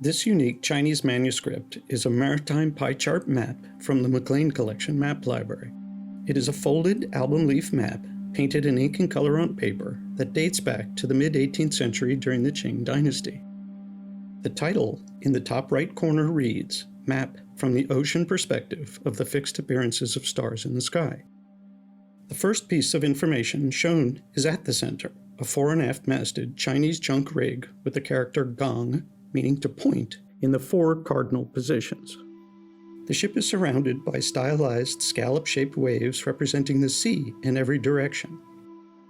This unique Chinese manuscript is a maritime pie chart map from the MacLean Collection map library. It is a folded album leaf map painted in ink and color on paper that dates back to the mid-18th century during the Qing Dynasty. The title in the top right corner reads, Map from the Ocean Perspective of the Fixed Appearances of Stars in the Sky. The first piece of information shown is at the center, a fore and aft masted Chinese junk rig with the character gong, meaning to point, in the 4 cardinal positions. The ship is surrounded by stylized scallop-shaped waves representing the sea in every direction.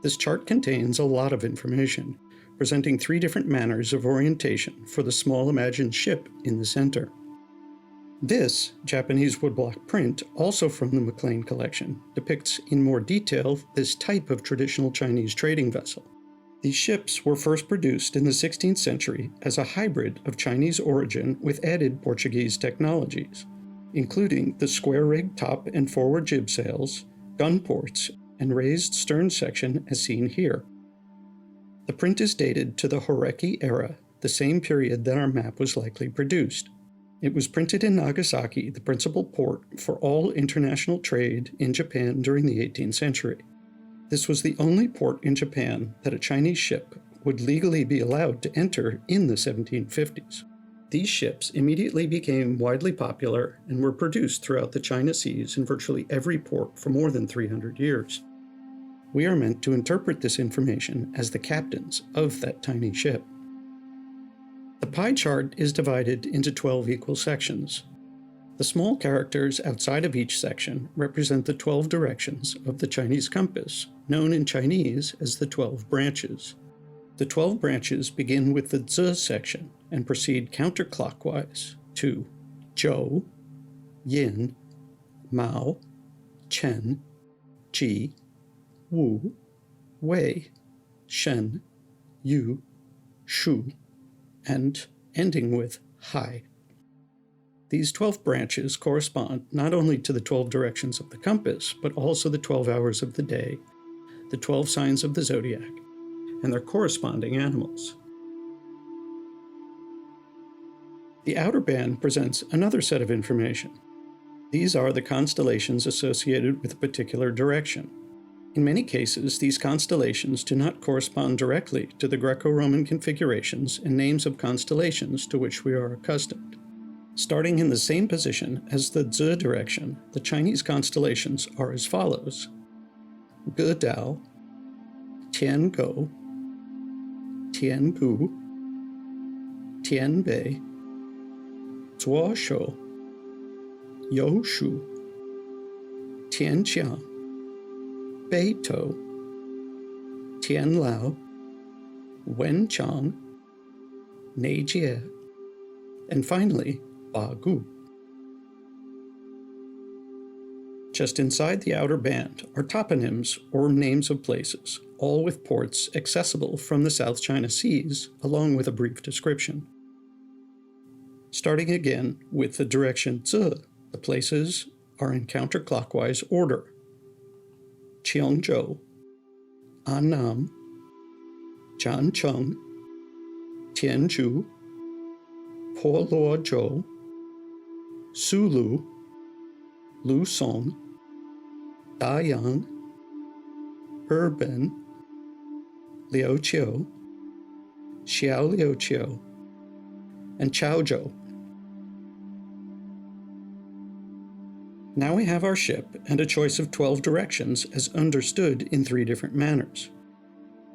This chart contains a lot of information, presenting 3 different manners of orientation for the small imagined ship in the center. This Japanese woodblock print, also from the MacLean Collection, depicts in more detail this type of traditional Chinese trading vessel. These ships were first produced in the 16th century as a hybrid of Chinese origin with added Portuguese technologies, including the square-rigged top and forward jib sails, gun ports, and raised stern section as seen here. The print is dated to the Horeki era, the same period that our map was likely produced. It was printed in Nagasaki, the principal port for all international trade in Japan during the 18th century. This was the only port in Japan that a Chinese ship would legally be allowed to enter in the 1750s. These ships immediately became widely popular and were produced throughout the China Seas in virtually every port for more than 300 years. We are meant to interpret this information as the captains of that tiny ship. The pie chart is divided into 12 equal sections. The small characters outside of each section represent the 12 directions of the Chinese compass, known in Chinese as the 12 branches. The 12 branches begin with the Zi section and proceed counterclockwise to Zhou, Yin, Mao, Chen, Ji, Wu, Wei, Shen, Yu, Shu, and ending with Hai. These 12 branches correspond not only to the 12 directions of the compass, but also the 12 hours of the day, the 12 signs of the zodiac, and their corresponding animals. The outer band presents another set of information. These are the constellations associated with a particular direction. In many cases, these constellations do not correspond directly to the Greco-Roman configurations and names of constellations to which we are accustomed. Starting in the same position as the Zi direction, the Chinese constellations are as follows: Ge Dao, Tian Go, Tian Gu, Tian Bei, Zuo Shou, You Shu, Tian Qiang, Bei Tou, Tian Lao, Wen Chang, Nei Jie, and finally, Ba Gu. Just inside the outer band are toponyms, or names of places, all with ports accessible from the South China Seas, along with a brief description. Starting again with the direction Zi, the places are in counterclockwise order: Qiangzhou, Annam, Jiancheng, Tianzhu, Poluozhou, Sulu, Lusong, Dayang, Urban, Liuqiu, Xiaoliuqiu, and Chaozhou. Now we have our ship and a choice of 12 directions as understood in 3 different manners.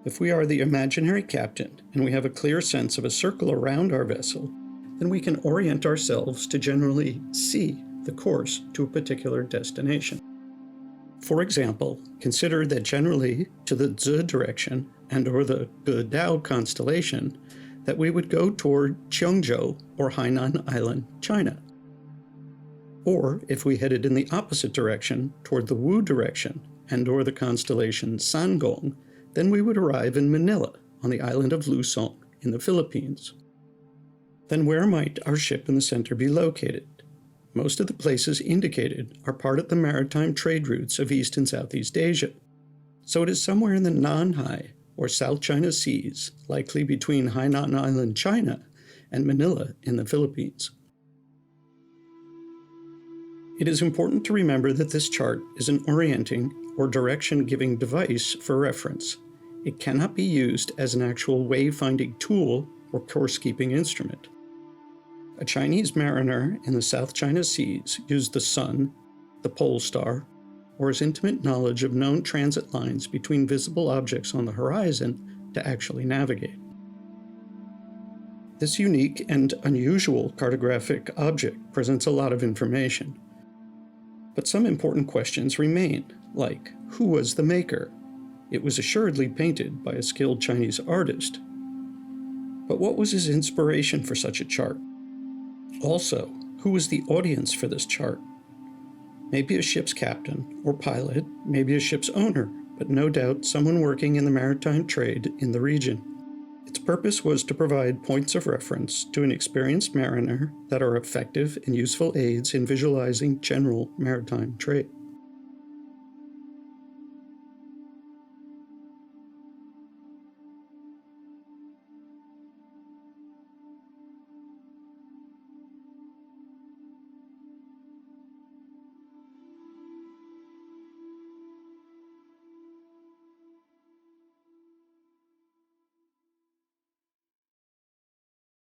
If we are the imaginary captain and we have a clear sense of a circle around our vessel, then we can orient ourselves to generally see the course to a particular destination. For example, consider that generally to the Zi direction and or the Ge Dao constellation, that we would go toward Qingzhou or Hainan Island, China. Or if we headed in the opposite direction toward the Wu direction and or the constellation Sangong, then we would arrive in Manila on the island of Lusong in the Philippines. Then where might our ship in the center be located? Most of the places indicated are part of the maritime trade routes of East and Southeast Asia, so it is somewhere in the Nanhai or South China Seas, likely between Hainan Island, China, and Manila in the Philippines. It is important to remember that this chart is an orienting or direction-giving device for reference. It cannot be used as an actual wayfinding tool or course-keeping instrument. A Chinese mariner in the South China Seas used the sun, the pole star, or his intimate knowledge of known transit lines between visible objects on the horizon to actually navigate. This unique and unusual cartographic object presents a lot of information. But some important questions remain, like, who was the maker? It was assuredly painted by a skilled Chinese artist. But what was his inspiration for such a chart? Also, who was the audience for this chart? Maybe a ship's captain or pilot, maybe a ship's owner, but no doubt someone working in the maritime trade in the region. Its purpose was to provide points of reference to an experienced mariner that are effective and useful aids in visualizing general maritime trade.